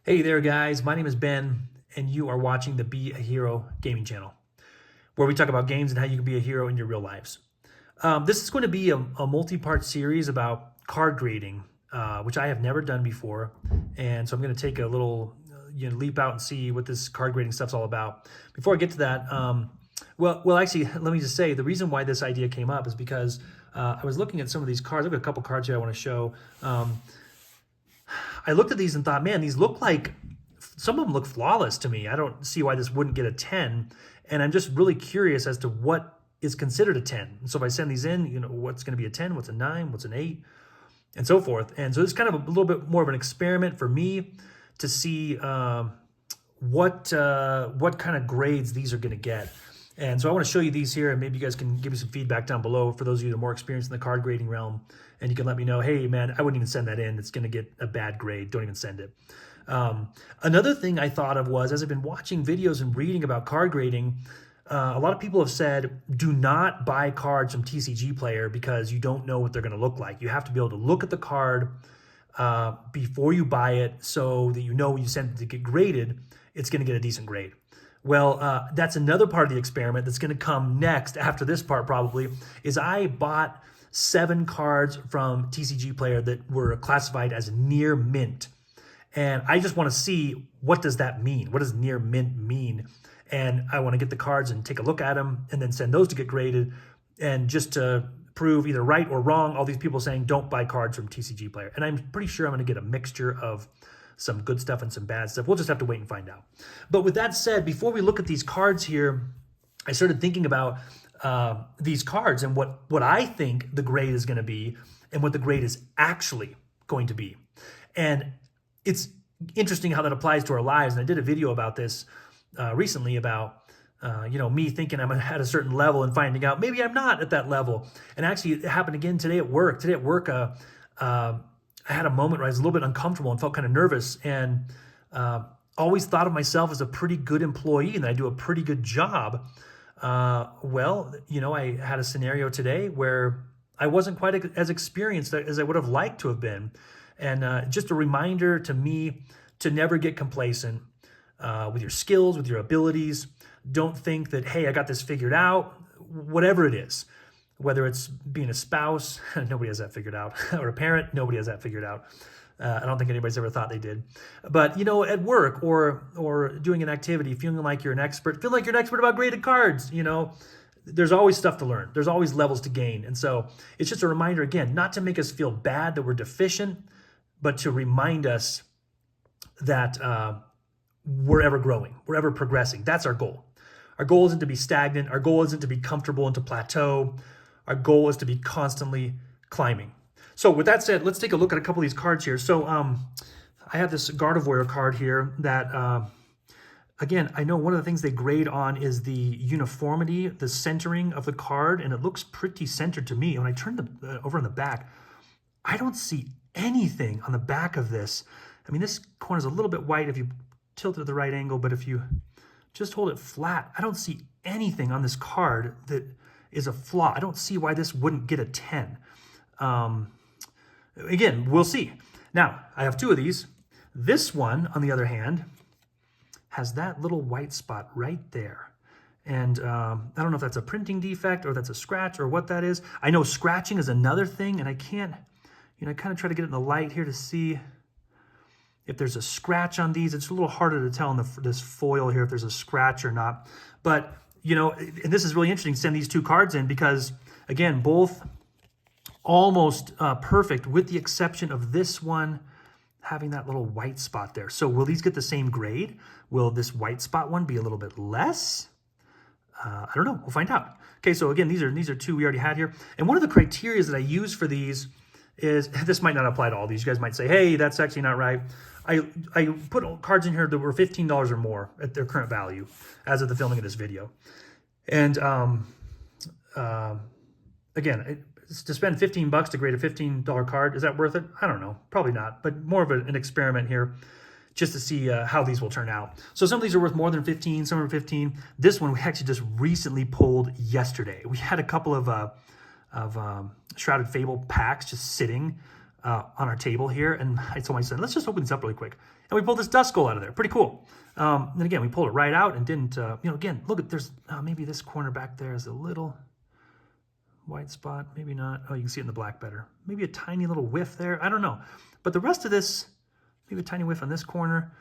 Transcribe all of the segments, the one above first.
Hey there, guys. My name is Ben, and you are watching the Be a Hero gaming channel, where we talk about games and how you can be a hero in your real lives. This is going to be a multi-part series about card grading, which I have never done before, and so I'm going to take a little leap out and see what this card grading stuff's all about. Before I get to that, actually, let me just say the reason why this idea came up is because I was looking at some of these cards. I've got a couple cards here I want to show. I looked at these and thought, man, these look like, some of them look flawless to me. I don't see why this wouldn't get a 10. And I'm just really curious as to what is considered a 10. And so if I send these in, what's going to be a 10, what's a 9, what's an 8, and so forth. And so it's kind of a little bit more of an experiment for me to see what kind of grades these are going to get. And so I want to show you these here, and maybe you guys can give me some feedback down below for those of you that are more experienced in the card grading realm. And you can let me know, hey, man, I wouldn't even send that in. It's going to get a bad grade. Don't even send it. Another thing I thought of was, as I've been watching videos and reading about card grading, a lot of people have said, do not buy cards from TCGPlayer because you don't know what they're going to look like. You have to be able to look at the card before you buy it so that when you send it to get graded, it's going to get a decent grade. Well, that's another part of the experiment that's going to come next after this part probably, is I bought 7 cards from TCGPlayer that were classified as near mint. And I just want to see, what does that mean? What does near mint mean? And I want to get the cards and take a look at them and then send those to get graded. And just to prove either right or wrong, all these people saying don't buy cards from TCGPlayer. And I'm pretty sure I'm going to get a mixture of some good stuff and some bad stuff. We'll just have to wait and find out. But with that said, before we look at these cards here, I started thinking about these cards and what I think the grade is going to be and what the grade is actually going to be. And it's interesting how that applies to our lives. And I did a video about this recently about, me thinking I'm at a certain level and finding out maybe I'm not at that level. And actually it happened again today at work. Today at work, I had a moment where I was a little bit uncomfortable and felt kind of nervous, and always thought of myself as a pretty good employee and that I do a pretty good job. I had a scenario today where I wasn't quite as experienced as I would have liked to have been. And just a reminder to me to never get complacent with your skills, with your abilities. Don't think that, hey, I got this figured out, whatever it is. Whether it's being a spouse, nobody has that figured out, or a parent, nobody has that figured out. I don't think anybody's ever thought they did. But, at work or doing an activity, feeling like you're an expert, about graded cards, there's always stuff to learn. There's always levels to gain. And so it's just a reminder, again, not to make us feel bad that we're deficient, but to remind us that we're ever growing, we're ever progressing. That's our goal. Our goal isn't to be stagnant. Our goal isn't to be comfortable and to plateau. Our goal is to be constantly climbing. So with that said, let's take a look at a couple of these cards here. So I have this Gardevoir card here that, again, I know one of the things they grade on is the uniformity, the centering of the card, and it looks pretty centered to me. When I turn over on the back, I don't see anything on the back of this. I mean, this corner is a little bit white if you tilt it at the right angle, but if you just hold it flat, I don't see anything on this card that is a flaw. I don't see why this wouldn't get a 10. Again, we'll see. Now, I have 2 of these. This one, on the other hand, has that little white spot right there. And I don't know if that's a printing defect or that's a scratch or what that is. I know scratching is another thing, and I can't, I kind of try to get it in the light here to see if there's a scratch on these. It's a little harder to tell in this foil here if there's a scratch or not. But, and this is really interesting to send these 2 cards in because, again, both almost perfect with the exception of this one having that little white spot there. So will these get the same grade? Will this white spot one be a little bit less? I don't know. We'll find out. Okay, so again, these are 2 we already had here. And one of the criteria that I use for these is, this might not apply to all these. You guys might say, hey, that's actually not right. I put cards in here that were $15 or more at their current value as of the filming of this video. And again, to spend $15 to grade a $15 card, is that worth it? I don't know. Probably not, but more of an experiment here just to see how these will turn out. So some of these are worth more than 15, some are 15. This one we actually just recently pulled yesterday. We had a couple of Shrouded Fable packs just sitting on our table here, and I told my son, let's just open this up really quick. And we pulled this dust skull out of there. Pretty cool. And again, we pulled it right out and didn't, again, look at, there's maybe this corner back there is a little white spot. Maybe not. Oh, you can see it in the black better. Maybe a tiny little whiff there. I don't know. But the rest of this, maybe a tiny whiff on this corner.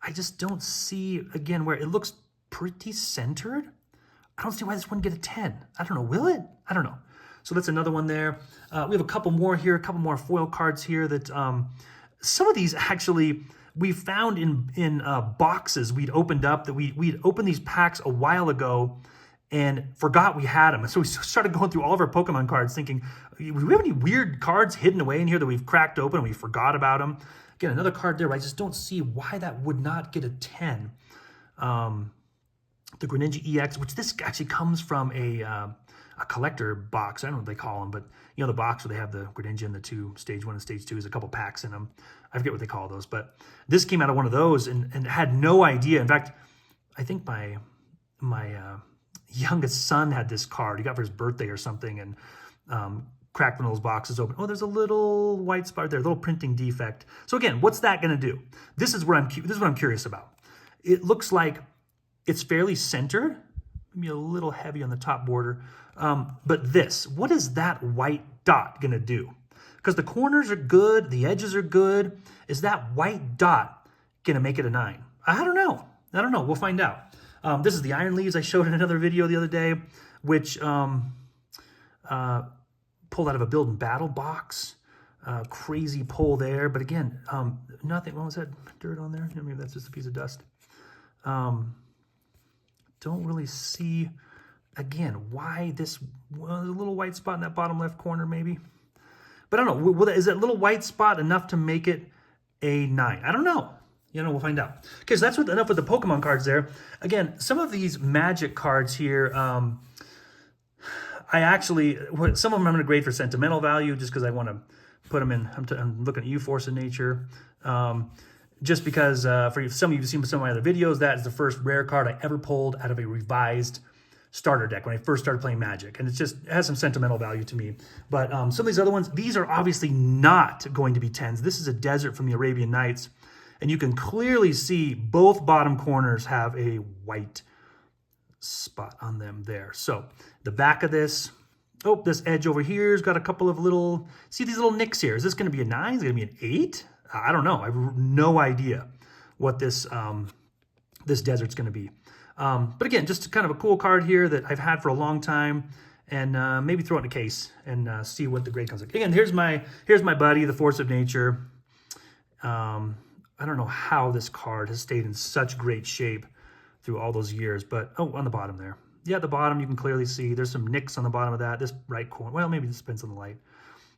I just don't see, again, where it looks pretty centered. I don't see why this wouldn't get a 10. I don't know. Will it? I don't know. So that's another one there. We have a couple more here, a couple more foil cards here that some of these actually we found in boxes we'd opened up, that we'd opened these packs a while ago and forgot we had them. And so we started going through all of our Pokemon cards thinking, do we have any weird cards hidden away in here that we've cracked open and we forgot about them? Again, another card there, but I just don't see why that would not get a 10. The Greninja EX, which this actually comes from a collector box. I don't know what they call them, but you know, the box where they have the Greninja and the two, stage 1 and stage 2 is a couple packs in them. I forget what they call those, but this came out of one of those and had no idea. In fact, I think my youngest son had this card. He got for his birthday or something, and cracked one of those boxes open. Oh, there's a little white spot there, a little printing defect. So again, what's that going to do? This is what I'm curious about. It looks like it's fairly centered, maybe a little heavy on the top border. But this, what is that white dot going to do? Because the corners are good, the edges are good. Is that white dot going to make it a 9? I don't know. We'll find out. This is the Iron Leaves I showed in another video the other day, which pulled out of a Build and Battle box. Crazy pull there. But again, nothing. What was that? Dirt on there? Maybe that's just a piece of dust. Don't really see, again, why this, well, there's a little white spot in that bottom left corner maybe. But I don't know, is that little white spot enough to make it a 9? I don't know. We'll find out. Okay, so that's enough with the Pokemon cards there. Again, some of these Magic cards here, some of them I'm going to grade for sentimental value just because I want to put them in. I'm looking at you, Force of Nature. Just because for some of you who've seen some of my other videos, that is the first rare card I ever pulled out of a revised starter deck when I first started playing Magic. And it has some sentimental value to me. But some of these other ones, these are obviously not going to be 10s. This is a Desert from the Arabian Nights. And you can clearly see both bottom corners have a white spot on them there. So the back of this, this edge over here has got a couple of little, see these little nicks here. Is this going to be a 9? Is it going to be an 8? I don't know. I have no idea what this this Desert's going to be. But again, just kind of a cool card here that I've had for a long time, and maybe throw it in a case and see what the grade comes like. Again, here's my buddy, the Force of Nature. I don't know how this card has stayed in such great shape through all those years, but on the bottom there. Yeah, at the bottom you can clearly see there's some nicks on the bottom of that. This right corner, well, maybe this depends on the light.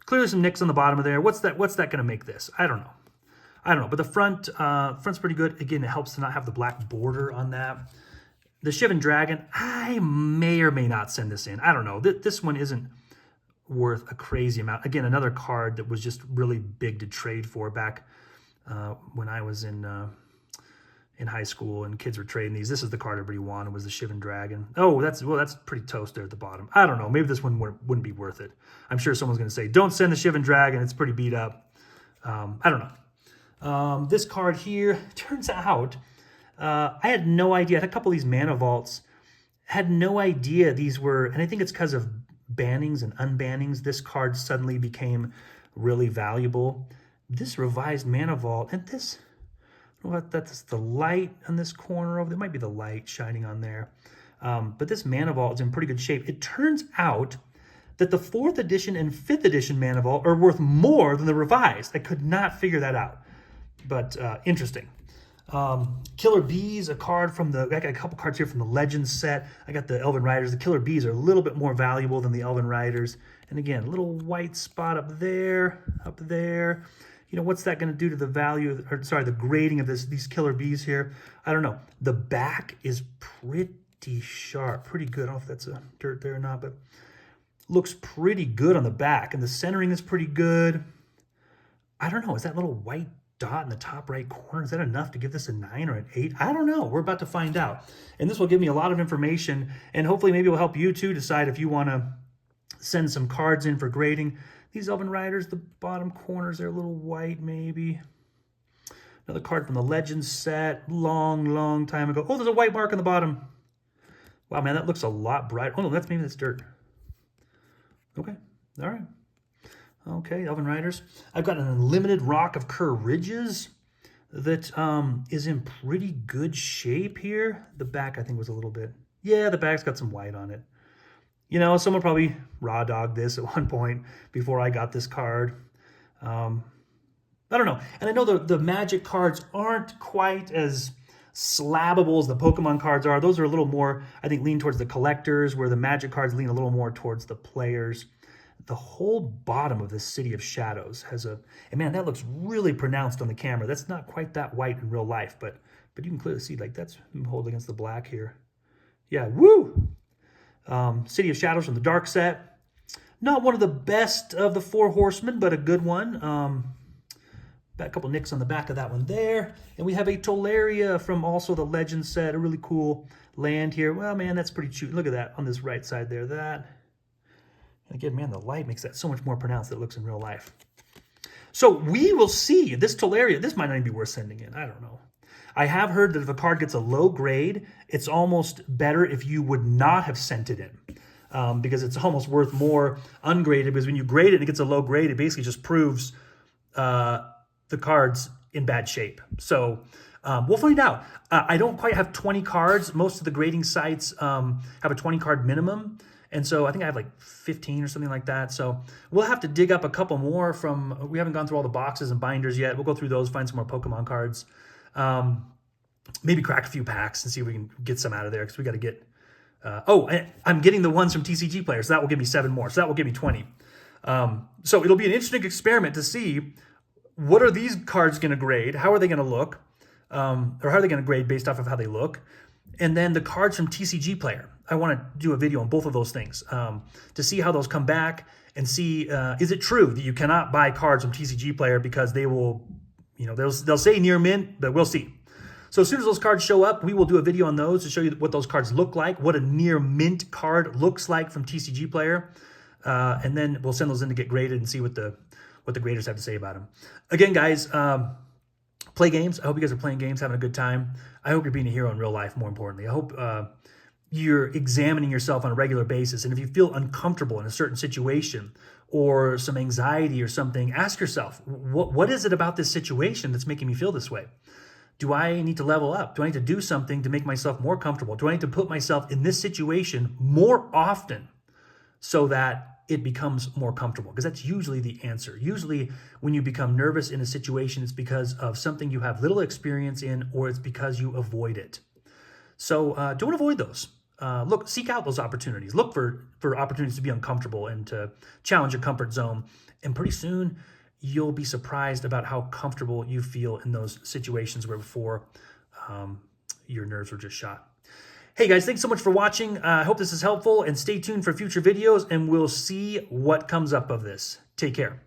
Clearly some nicks on the bottom of there. What's that going to make this? I don't know. But the front's pretty good. Again, it helps to not have the black border on that. The Shivan Dragon, I may or may not send this in. I don't know. This one isn't worth a crazy amount. Again, another card that was just really big to trade for back when I was in high school and kids were trading these. This is the card everybody wanted, was the Shivan Dragon. Oh, that's pretty toast there at the bottom. I don't know. Maybe this one wouldn't be worth it. I'm sure someone's going to say, don't send the Shivan Dragon. It's pretty beat up. I don't know. This card here, turns out, I had no idea. I had a couple of these Mana Vaults. Had no idea these were, and I think it's because of bannings and unbannings, this card suddenly became really valuable. This revised Mana Vault, and this, that's the light on this corner over there. It might be the light shining on there. But this Mana Vault is in pretty good shape. It turns out that the 4th edition and 5th edition Mana Vault are worth more than the revised. I could not figure that out, but interesting. Killer Bees, a card from I got a couple cards here from the Legends set. I got the Elven Riders. The Killer Bees are a little bit more valuable than the Elven Riders. And again, a little white spot up there. What's that going to do to the value, the grading of these Killer Bees here? I don't know. The back is pretty sharp, pretty good. I don't know if that's a dirt there or not, but looks pretty good on the back. And the centering is pretty good. I don't know. Is that little white dot in the top right corner, is that enough to give this a 9 or an 8? I don't know. We're about to find out. And this will give me a lot of information, and hopefully maybe it will help you too decide if you want to send some cards in for grading. These Elven Riders, the bottom corners, they're a little white maybe. Another card from the Legends set, long time ago. Oh, there's a white mark on the bottom. Wow, man, that looks a lot brighter. Oh, no, maybe that's dirt. Okay, all right. Okay, Elven Riders. I've got an Unlimited Rock of Kerr Ridges that is in pretty good shape here. The back, I think, was a little bit... Yeah, the back's got some white on it. You know, someone probably raw dogged this at one point before I got this card. I don't know. And I know the Magic cards aren't quite as slabbable as the Pokemon cards are. Those are a little more, I think, lean towards the collectors, where the Magic cards lean a little more towards the players. The whole bottom of this City of Shadows has a... And man, that looks really pronounced on the camera. That's not quite that white in real life, but you can clearly see, like, that's hold against the black here. Yeah, woo! City of Shadows from the Dark set. Not one of the best of the Four Horsemen, but a good one. Got a couple nicks on the back of that one there. And we have a Tolaria from also the Legend set. A really cool land here. Well, man, that's pretty cute. Look at that on this right side there. That. And again, man, the light makes that so much more pronounced than it looks in real life. So we will see. This Tolaria, this might not even be worth sending in. I don't know. I have heard that if a card gets a low grade, it's almost better if you would not have sent it in. Because it's almost worth more ungraded. Because when you grade it and it gets a low grade, it basically just proves the card's in bad shape. So we'll find out. I don't quite have 20 cards. Most of the grading sites have a 20 card minimum. And so I think I have like 15 or something like that. So we'll have to dig up a couple more from... We haven't gone through all the boxes and binders yet. We'll go through those, find some more Pokemon cards. Maybe crack a few packs and see if we can get some out of there, because we got to get... I'm getting the ones from TCGPlayer, so that will give me 7 more. So that will give me 20. So it'll be an interesting experiment to see what are these cards going to grade, how are they going to look, or how are they going to grade based off of how they look. And then the cards from TCGPlayer. I want to do a video on both of those things to see how those come back and see, is it true that you cannot buy cards from TCGPlayer because they will, they'll say near mint, but we'll see. So as soon as those cards show up, we will do a video on those to show you what those cards look like, what a near mint card looks like from TCGPlayer. And then we'll send those in to get graded and see what the graders have to say about them. Again, guys, play games. I hope you guys are playing games, having a good time. I hope you're being a hero in real life, more importantly. I hope you're examining yourself on a regular basis. And if you feel uncomfortable in a certain situation or some anxiety or something, ask yourself, what is it about this situation that's making me feel this way? Do I need to level up? Do I need to do something to make myself more comfortable? Do I need to put myself in this situation more often so that it becomes more comfortable? Because that's usually the answer. Usually when you become nervous in a situation, it's because of something you have little experience in, or it's because you avoid it. So don't avoid those. Seek out those opportunities. Look for opportunities to be uncomfortable and to challenge your comfort zone. And pretty soon you'll be surprised about how comfortable you feel in those situations where before your nerves were just shot. Hey guys, thanks so much for watching. I hope this is helpful, and stay tuned for future videos, and we'll see what comes up of this. Take care.